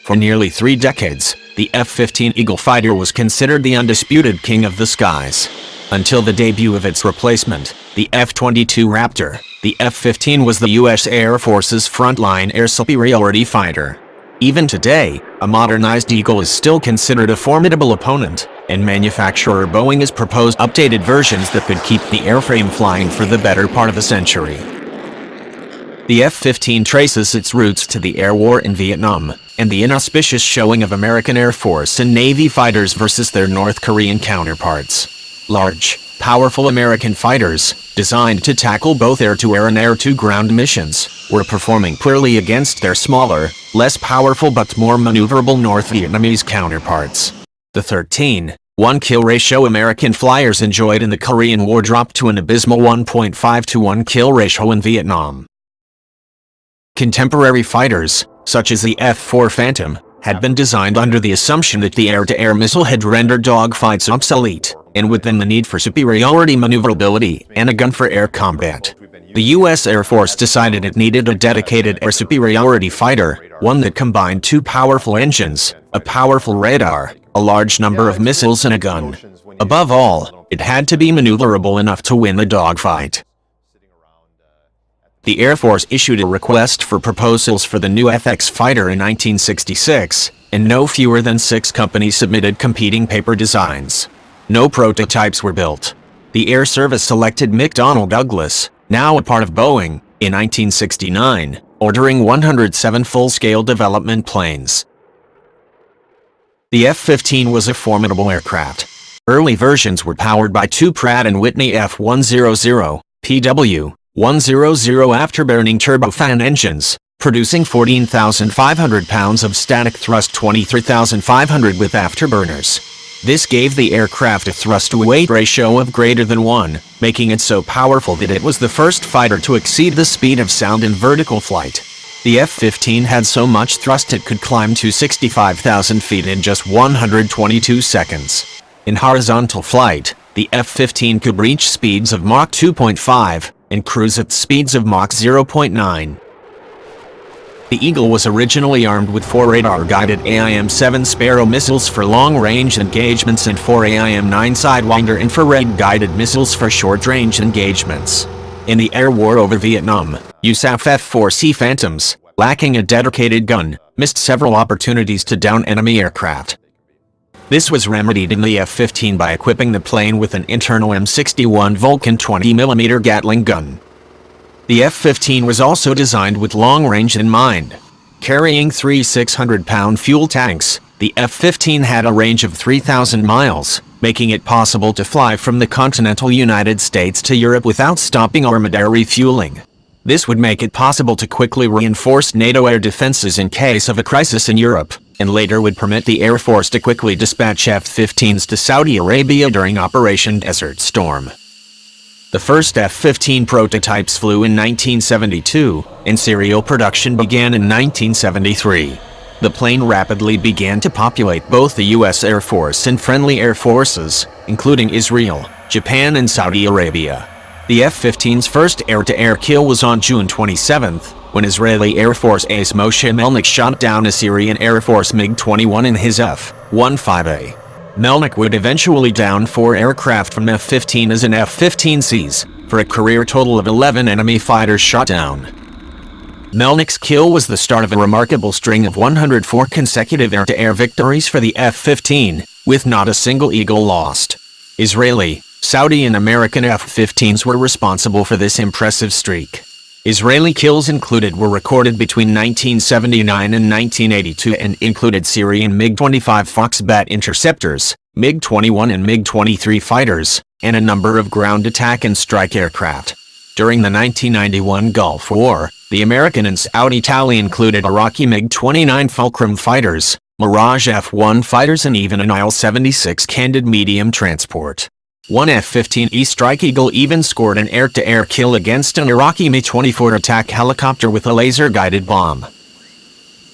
For nearly 3 decades, the F-15 Eagle fighter was considered the undisputed king of the skies. Until the debut of its replacement, the F-22 Raptor, the F-15 was the U.S. Air Force's frontline air superiority fighter. Even today, a modernized Eagle is still considered a formidable opponent, and manufacturer Boeing has proposed updated versions that could keep the airframe flying for the better part of a century. The F-15 traces its roots to the air war in Vietnam, and the inauspicious showing of American Air Force and Navy fighters versus their North Korean counterparts. Large, powerful American fighters, designed to tackle both air-to-air and air-to-ground missions, were performing poorly against their smaller, less powerful but more maneuverable North Vietnamese counterparts. The 13:1 kill ratio American flyers enjoyed in the Korean War dropped to an abysmal 1.5 to 1 kill ratio in Vietnam. Contemporary fighters, such as the F-4 Phantom, had been designed under the assumption that the air-to-air missile had rendered dogfights obsolete, and with them the need for superiority maneuverability and a gun for air combat. The U.S. Air Force decided it needed a dedicated air superiority fighter, one that combined 2 powerful engines, a powerful radar, a large number of missiles and a gun. Above all, it had to be maneuverable enough to win the dogfight. The Air Force issued a request for proposals for the new FX fighter in 1966, and no fewer than 6 companies submitted competing paper designs. No prototypes were built. The Air Service selected McDonnell Douglas, now a part of Boeing, in 1969, ordering 107 full-scale development planes. The F-15 was a formidable aircraft. Early versions were powered by 2 Pratt & Whitney F100 PW 100 afterburning turbofan engines, producing 14,500 pounds of static thrust, 23,500 with afterburners. This gave the aircraft a thrust-to-weight ratio of greater than 1, making it so powerful that it was the first fighter to exceed the speed of sound in vertical flight. The F-15 had so much thrust it could climb to 65,000 feet in just 122 seconds. In horizontal flight, the F-15 could reach speeds of Mach 2.5, and cruise at speeds of Mach 0.9. The Eagle was originally armed with 4 radar-guided AIM-7 Sparrow missiles for long-range engagements and 4 AIM-9 Sidewinder infrared-guided missiles for short-range engagements. In the air war over Vietnam, USAF F-4C Phantoms, lacking a dedicated gun, missed several opportunities to down enemy aircraft. This was remedied in the F-15 by equipping the plane with an internal M61 Vulcan 20mm Gatling gun. The F-15 was also designed with long range in mind. Carrying 3 600-pound fuel tanks, the F-15 had a range of 3,000 miles, making it possible to fly from the continental United States to Europe without stopping or mid-air refueling. This would make it possible to quickly reinforce NATO air defenses in case of a crisis in Europe, and later would permit the Air Force to quickly dispatch F-15s to Saudi Arabia during Operation Desert Storm. The first F-15 prototypes flew in 1972, and serial production began in 1973. The plane rapidly began to populate both the U.S. Air Force and friendly air forces, including Israel, Japan, and Saudi Arabia. The F-15's first air-to-air kill was on June 27, when Israeli Air Force ace Moshe Melnick shot down a Syrian Air Force MiG-21 in his F-15A. Melnick would eventually down 4 aircraft from F-15As and F-15Cs, for a career total of 11 enemy fighters shot down. Melnick's kill was the start of a remarkable string of 104 consecutive air-to-air victories for the F-15, with not a single Eagle lost. Israeli, Saudi, and American F-15s were responsible for this impressive streak. Israeli kills were recorded between 1979 and 1982 and included Syrian MiG-25 Foxbat interceptors, MiG-21 and MiG-23 fighters, and a number of ground attack and strike aircraft. During the 1991 Gulf War, the American and Saudi tally included Iraqi MiG-29 Fulcrum fighters, Mirage F-1 fighters, and even an Il-76 Candid medium transport. One F-15E Strike Eagle even scored an air-to-air kill against an Iraqi Mi-24 attack helicopter with a laser-guided bomb.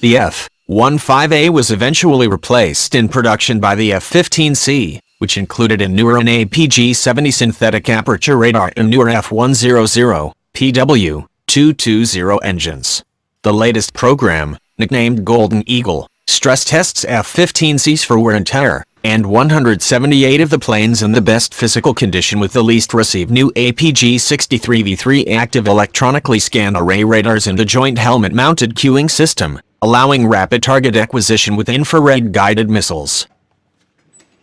The F-15A was eventually replaced in production by the F-15C, which included a newer APG-70 synthetic aperture radar and newer F-100 PW-220 engines. The latest program, nicknamed Golden Eagle, stress tests F-15Cs for wear and tear, and 178 of the planes in the best physical condition, with the least received new APG-63V3 active electronically scanned array radars and a joint helmet-mounted cueing system, allowing rapid target acquisition with infrared-guided missiles.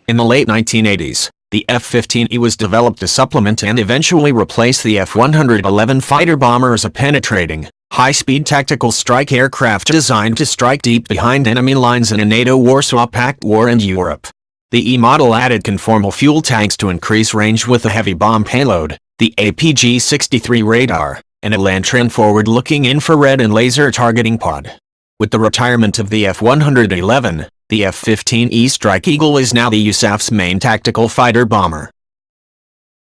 In the late 1980s, the F-15E was developed to supplement and eventually replace the F-111 fighter bomber as a penetrating, high-speed tactical strike aircraft designed to strike deep behind enemy lines in a NATO Warsaw Pact war and Europe. The E model added conformal fuel tanks to increase range with a heavy bomb payload, the APG-63 radar, and a Lantern forward-looking infrared and laser targeting pod. With the retirement of the F-111, the F-15E Strike Eagle is now the USAF's main tactical fighter bomber.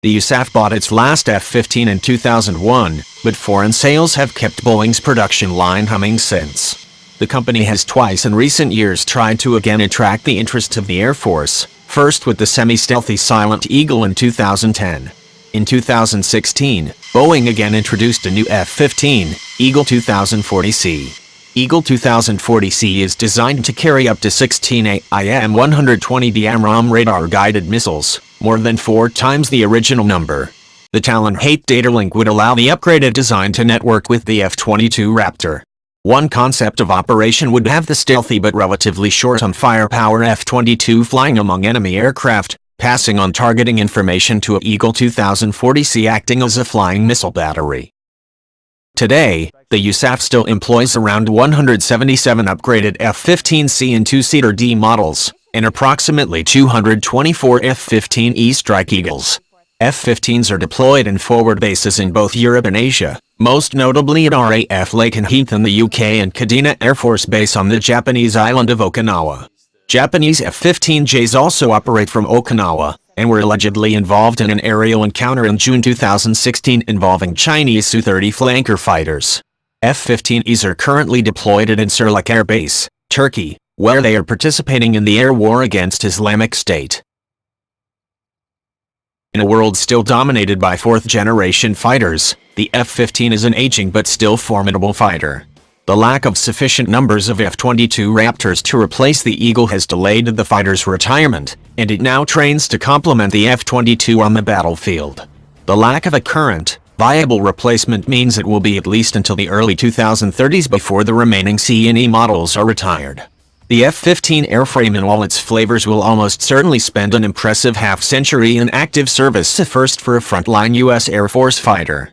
The USAF bought its last F-15 in 2001, but foreign sales have kept Boeing's production line humming since. The company has twice in recent years tried to again attract the interest of the Air Force, first with the semi-stealthy Silent Eagle in 2010. In 2016, Boeing again introduced a new F-15, Eagle 2040C. Eagle 2040C is designed to carry up to 16 AIM-120D AMRAAM radar-guided missiles, more than 4 times the original number. The Talon-8 data link would allow the upgraded design to network with the F-22 Raptor. One concept of operation would have the stealthy but relatively short on firepower F-22 flying among enemy aircraft, passing on targeting information to a Eagle 2040C acting as a flying missile battery. Today, the USAF still employs around 177 upgraded F-15C and 2-seater D models, and approximately 224 F-15E Strike Eagles. F-15s are deployed in forward bases in both Europe and Asia, most notably at RAF Lakenheath in the UK and Kadena Air Force Base on the Japanese island of Okinawa. Japanese F-15Js also operate from Okinawa, and were allegedly involved in an aerial encounter in June 2016 involving Chinese Su-30 flanker fighters. F-15Es are currently deployed at Incirlik Air Base, Turkey, where they are participating in the air war against Islamic State. In a world still dominated by fourth-generation fighters, the F-15 is an aging but still formidable fighter. The lack of sufficient numbers of F-22 Raptors to replace the Eagle has delayed the fighter's retirement, and it now trains to complement the F-22 on the battlefield. The lack of a current, viable replacement means it will be at least until the early 2030s before the remaining C and E models are retired. The F-15 airframe in all its flavors will almost certainly spend an impressive half-century in active service, a first for a frontline U.S. Air Force fighter.